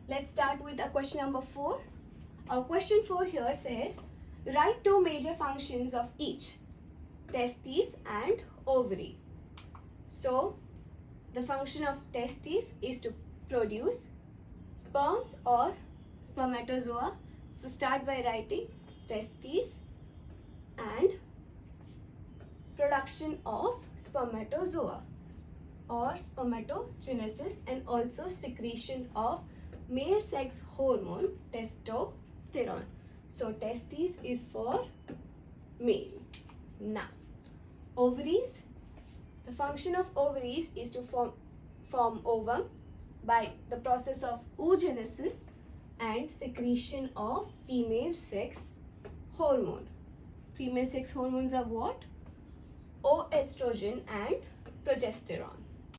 Let's start with a question number 4. Our question 4 here says, write 2 major functions of each, testes and ovary. So, the function of testes is to produce sperms or spermatozoa. So, start by writing testes and production of spermatozoa or spermatogenesis, and also secretion of male sex hormone testosterone. So testes is for male. Now ovaries, the function of ovaries is to form ovum by the process of oogenesis and secretion of female sex hormone. Female sex hormones are what? Oestrogen and progesterone.